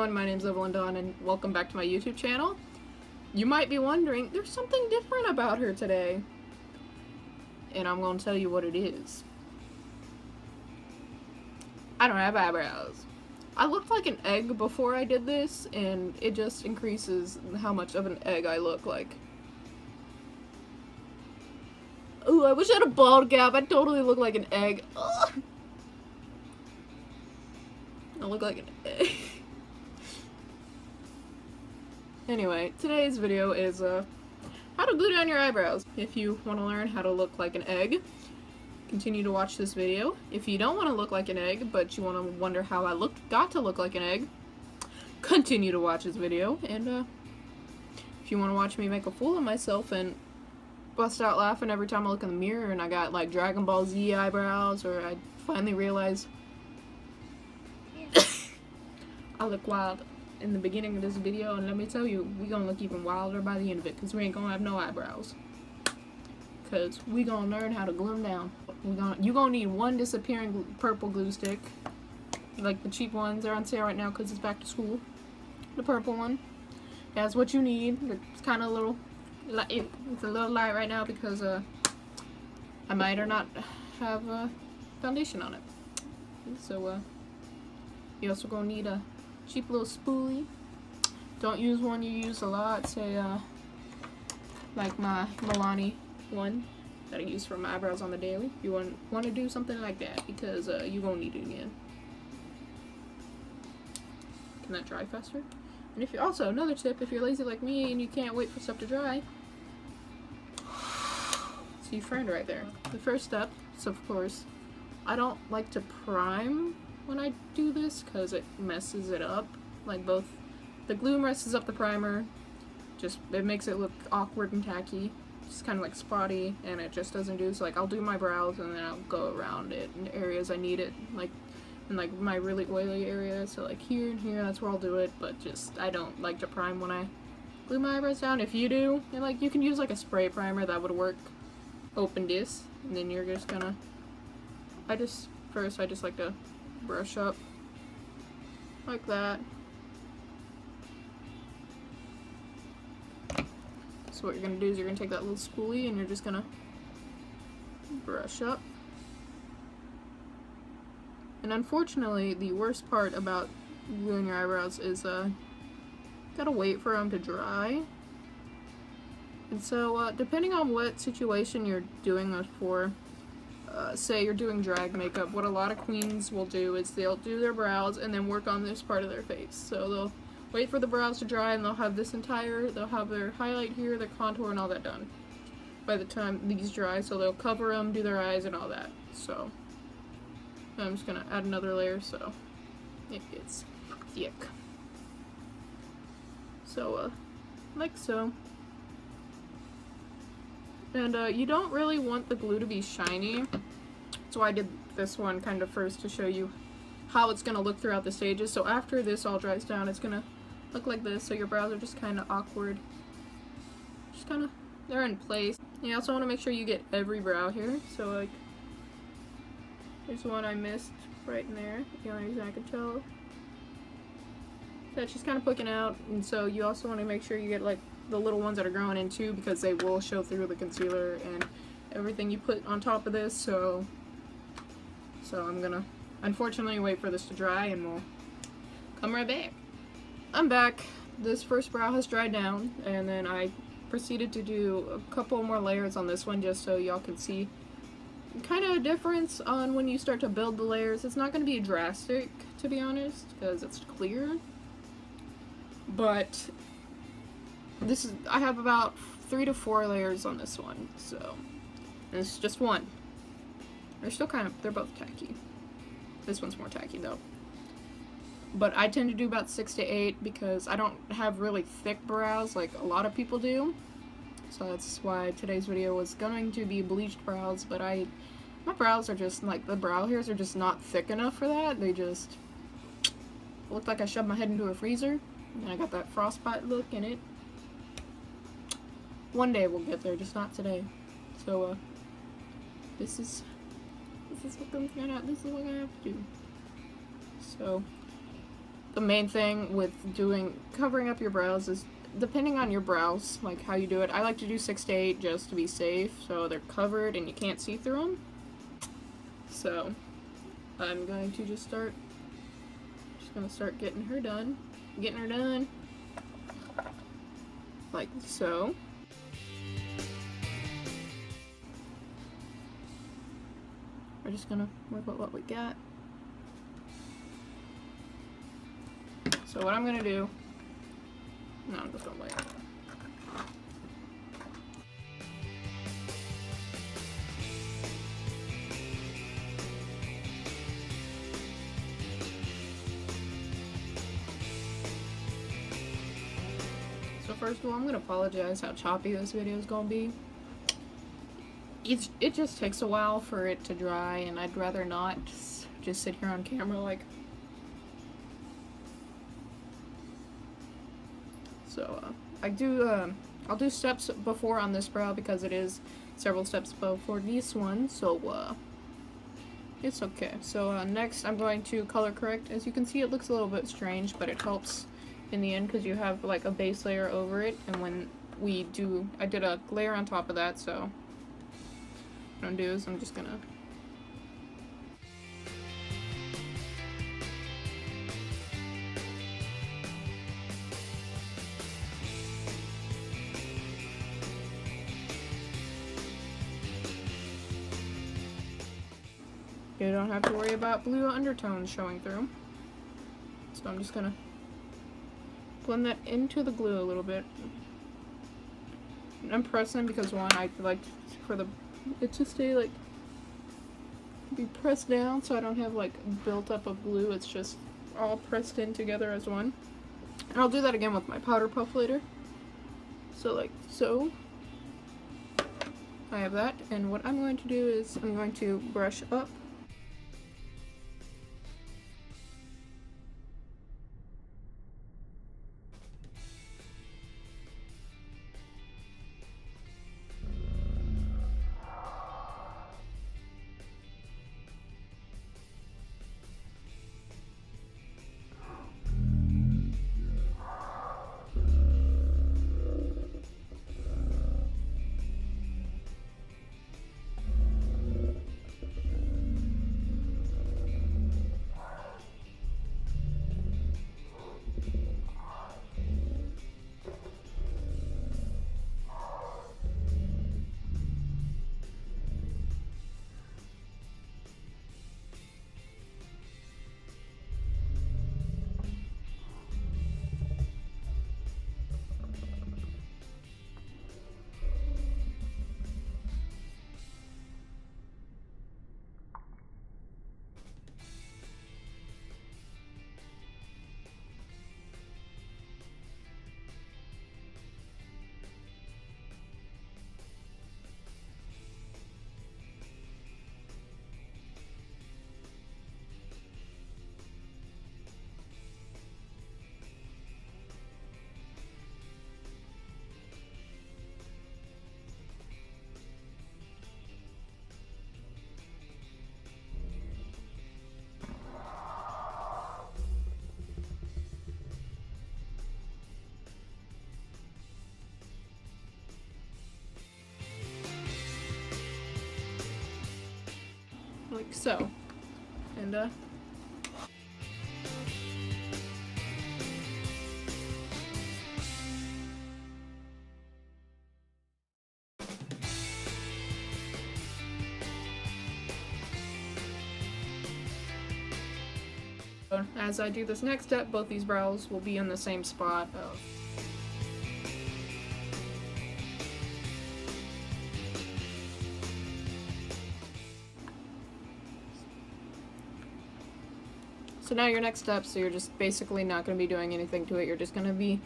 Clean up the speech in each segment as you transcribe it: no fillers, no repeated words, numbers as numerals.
everyone, my name's Evelyn and welcome back to my YouTube channel. You might be wondering, there's something different about her today. And I'm going to tell you what it is. I don't have eyebrows. I looked like an egg before I did this, and it just increases how much of an egg I look like. Ooh, I wish I had a bald cap. I totally look like an egg. Ugh. I look like an egg. Anyway, today's video is how to glue down your eyebrows. If you want to learn how to look like an egg, continue to watch this video. If you don't want to look like an egg, but you want to wonder how I got to look like an egg, continue to watch this video. And if you want to watch me make a fool of myself and bust out laughing every time I look in the mirror and I got like Dragon Ball Z eyebrows, or I finally realize I look wild in the beginning of this video, and let me tell you, we gonna look even wilder by the end of it, because we ain't gonna have no eyebrows. Because we gonna learn how to glue them down. You gonna need one disappearing purple glue stick, like the cheap ones. They're on sale right now because it's back to school. The purple one, that's what you need. It's kind of a little, it's a little light right now because I might or not have foundation on it. So you also gonna need a cheap little spoolie. Don't use one you use a lot, say like my Milani one that I use for my eyebrows on the daily. You want to do something like that because you won't need it again. Can that dry faster? And if you also, another tip, if you're lazy like me and you can't wait for stuff to dry, see your friend right there. The first step is, of course, I don't like to prime when I do this because it messes it up. Like, both the glue messes up the primer, it makes it look awkward and tacky, just kind of like spotty, and it just doesn't do. So like, I'll do my brows and then I'll go around it in areas I need it, like in like my really oily area. So like here and here, that's where I'll do it. But just, I don't like to prime when I glue my eyebrows down. If you do, and like, you can use like a spray primer, that would work. Open this, and then you're just gonna, first I just like to brush up like that. So what you're gonna do is you're gonna take that little spoolie and you're just gonna brush up. And unfortunately, the worst part about gluing your eyebrows is gotta wait for them to dry. And so depending on what situation you're doing this for, say you're doing drag makeup, what a lot of queens will do is they'll do their brows and then work on this part of their face. So they'll wait for the brows to dry and they'll have they'll have their highlight here, their contour, and all that done by the time these dry. So they'll cover them, do their eyes and all that. So I'm just gonna add another layer so it gets thick. So like so. And you don't really want the glue to be shiny, so I did this one kind of first to show you how it's going to look throughout the stages. So after this all dries down, it's going to look like this, so your brows are just kind of awkward. Just kind of, they're in place. You also want to make sure you get every brow here, so like, there's one I missed right in there, the only reason I could tell. That's just kind of poking out, and so you also want to make sure you get like the little ones that are growing in too, because they will show through the concealer and everything you put on top of this. So I'm gonna unfortunately wait for this to dry and we'll come right back. I'm back. This first brow has dried down, and then I proceeded to do a couple more layers on this one just so y'all can see kind of a difference on when you start to build the layers. It's not going to be drastic, to be honest, because it's clear, but I have about 3 to 4 layers on this one, so, and it's just one. They're both tacky. This one's more tacky though. But I tend to do about 6 to 8 because I don't have really thick brows like a lot of people do. So that's why today's video was going to be bleached brows, but my brows are just, like, the brow hairs are just not thick enough for that. They just look like I shoved my head into a freezer, and I got that frostbite look in it. One day we'll get there, just not today. So, this is what I'm figuring out. This is what I have to do. So, the main thing with covering up your brows is depending on your brows, like how you do it. I like to do 6 to 8 just to be safe, so they're covered and you can't see through them. So I'm going to just start getting her done. Like so. We're just gonna work with what we got. So what I'm gonna do, no, I'm just gonna wait. So first of all, I'm gonna apologize how choppy this video is gonna be. It just takes a while for it to dry, and I'd rather not just sit here on camera like. So I'll do steps before on this brow because it is several steps before this one, so it's okay. So next I'm going to color correct. As you can see, it looks a little bit strange, but it helps in the end because you have like a base layer over it, and when I did a layer on top of that, so what I'm gonna do is I'm just gonna you don't have to worry about blue undertones showing through. So I'm just gonna blend that into the glue a little bit. I'm pressing because one, I like for it to stay like be pressed down so I don't have like built up of glue. It's just all pressed in together as one. And I'll do that again with my powder puff later. So like so. I have that, and what I'm going to do is I'm going to brush up. Like so. And as I do this next step, both these brows will be in the same spot of so now your next step, so you're just basically not going to be doing anything to it, you're just going to be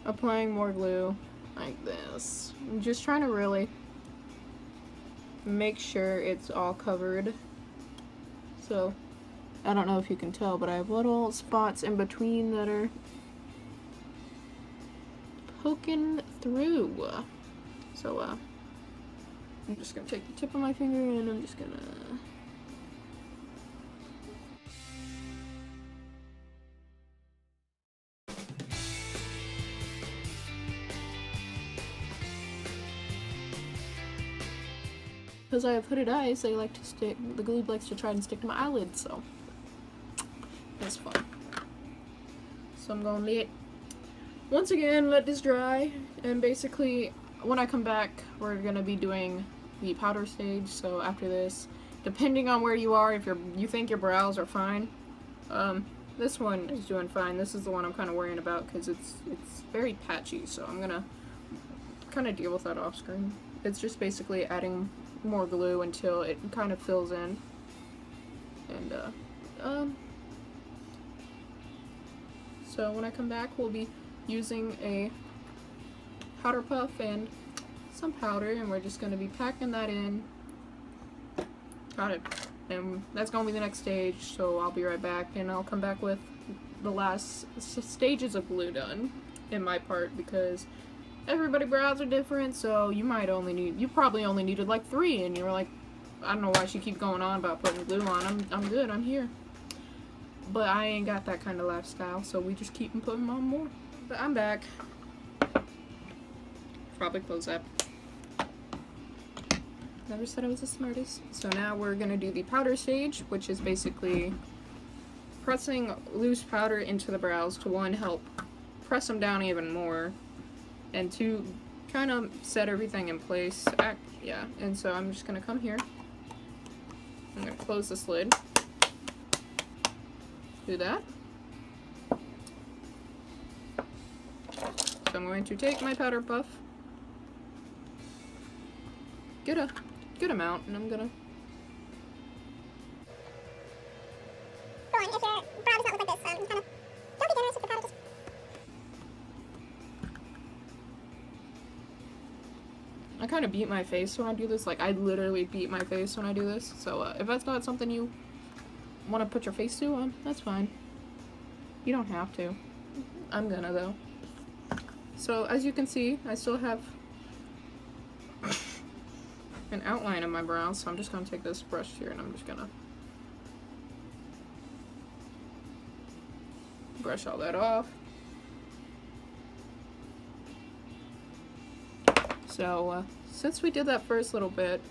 applying more glue like this. I'm just trying to really make sure it's all covered. So I don't know if you can tell, but I have little spots in between that are poking through. So I'm just going to take the tip of my finger and I'm just going to because I have hooded eyes, they like to stick, the glue likes to try and stick to my eyelids, so that's fun. So I'm gonna once again, let this dry, and basically, when I come back, we're gonna be doing the powder stage. So after this, depending on where you are, if you think your brows are fine, this one is doing fine. This is the one I'm kind of worrying about because it's very patchy. So I'm gonna kind of deal with that off screen. It's just basically adding more glue until it kind of fills in, and so when I come back, we'll be using a powder puff and some powder, and we're just going to be packing that in. Got it. And that's going to be the next stage, so I'll be right back, and I'll come back with the last stages of glue done in my part, because everybody's brows are different, so you probably only needed like 3, and you were like, I don't know why she keeps going on about putting glue on. I'm good, I'm here. But I ain't got that kind of lifestyle, so we just keep putting on more. But I'm back. Probably close that. Never said I was the smartest. So now we're gonna do the powder stage, which is basically pressing loose powder into the brows to, 1, help press them down even more, and 2, kind of set everything in place. Yeah, and so I'm just gonna come here. I'm gonna close this lid. Do that. So I'm going to take my powder puff, get a good amount, and I'm gonna. Go on, if your brow does not look like this, kind of don't be generous with the powder. I kind of beat my face when I do this. Like, I literally beat my face when I do this. So if that's not something you want to put your face to, that's fine. You don't have to. I'm gonna though. So as you can see, I still have an outline of my brows, so I'm just gonna take this brush here and I'm just gonna brush all that off. So since we did that first little bit,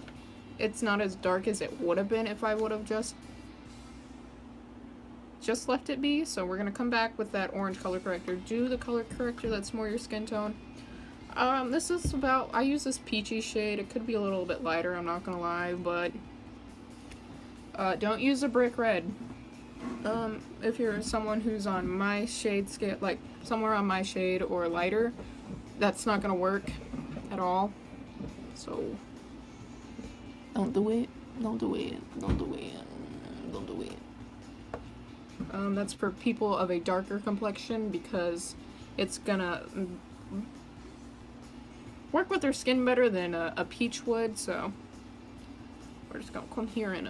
it's not as dark as it would have been if I would have just left it be. So we're gonna come back with that orange color corrector. Do the color corrector that's more your skin tone. This is about, I use this peachy shade. It could be a little bit lighter, I'm not gonna lie, but don't use a brick red. If you're someone who's on my shade scale, like somewhere on my shade or lighter, that's not gonna work at all. So don't do it. Don't do it. Don't do it. Don't do it. That's for people of a darker complexion, because it's gonna work with their skin better than a peach would. So we're just gonna come here and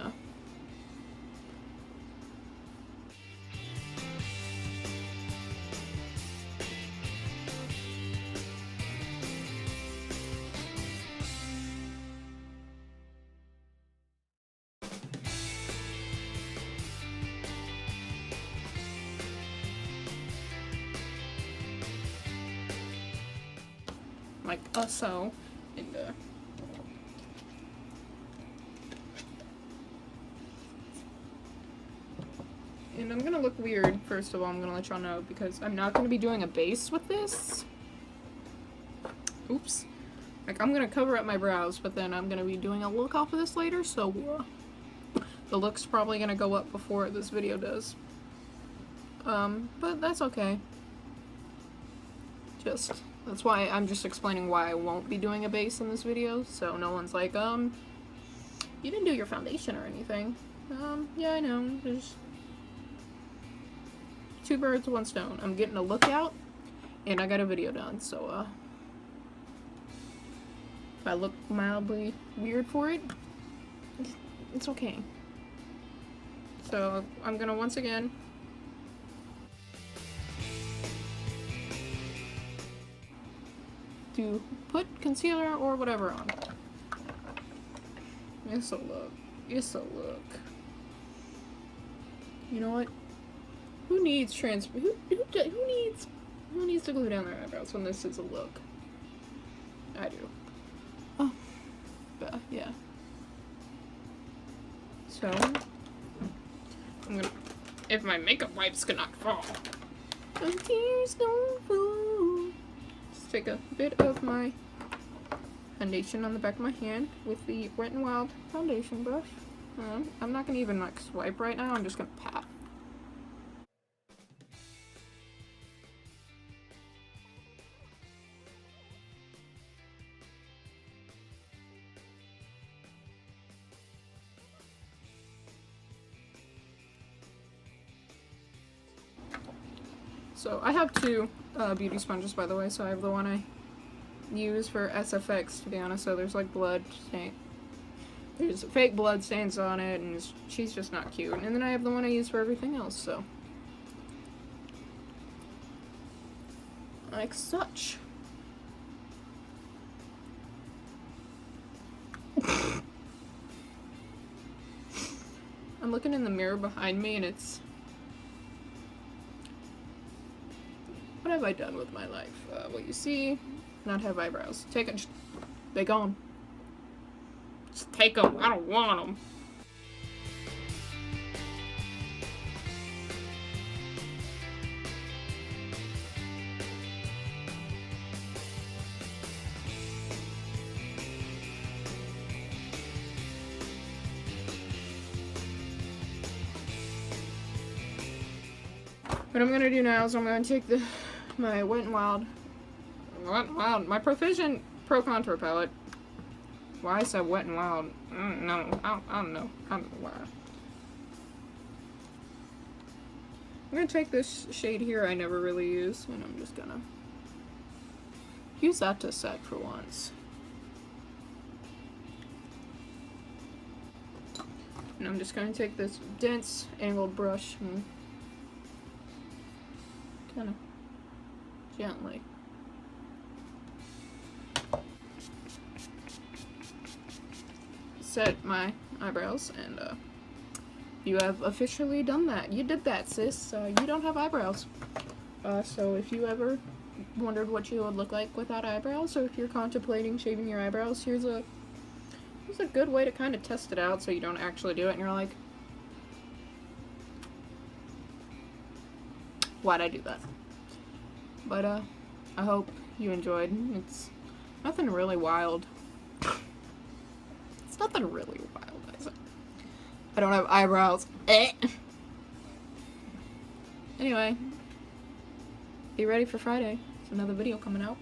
like so, and I'm gonna look weird. First of all, I'm gonna let y'all know, because I'm not gonna be doing a base with this. Oops. Like, I'm gonna cover up my brows, but then I'm gonna be doing a look off of this later, so the look's probably gonna go up before this video does. But that's okay. That's why I'm just explaining why I won't be doing a base in this video, so no one's like, you didn't do your foundation or anything. Yeah, I know. There's 2 birds, 1 stone. I'm getting a look out, and I got a video done, so, if I look mildly weird for it, it's okay. So, I'm gonna once again to put concealer or whatever on. It's a look. It's a look. You know what? Who needs who needs to glue down their eyebrows when this is a look? I do. Oh, but yeah. So, I'm gonna, if my makeup wipes could not fall. The tears don't fall. Just take a bit of my foundation on the back of my hand with the Wet n Wild foundation brush. I'm not gonna even like swipe right now, I'm just gonna pat. So I have two beauty sponges, by the way. So I have the one I use for SFX, to be honest. So there's like blood stain. There's fake blood stains on it, and she's just not cute. And then I have the one I use for everything else. So like such. I'm looking in the mirror behind me, and it's. What have I done with my life? Well, you see, not have eyebrows. Take it. They gone. Just take them. I don't want them. What I'm gonna do now is I'm gonna take my Wet n Wild, my Proficient Pro Contour Palette. Why I said Wet n Wild? No, I don't know. I don't know why. I'm gonna take this shade here I never really use, and I'm just gonna use that to set for once. And I'm just gonna take this dense angled brush and kind of gently set my eyebrows, and you have officially done that. You did that, sis. You don't have eyebrows. So if you ever wondered what you would look like without eyebrows, or if you're contemplating shaving your eyebrows, here's a good way to kind of test it out so you don't actually do it and you're like, why'd I do that? But I hope you enjoyed. It's nothing really wild. It's nothing really wild, is it? I don't have eyebrows. Anyway, be ready for Friday. There's another video coming out.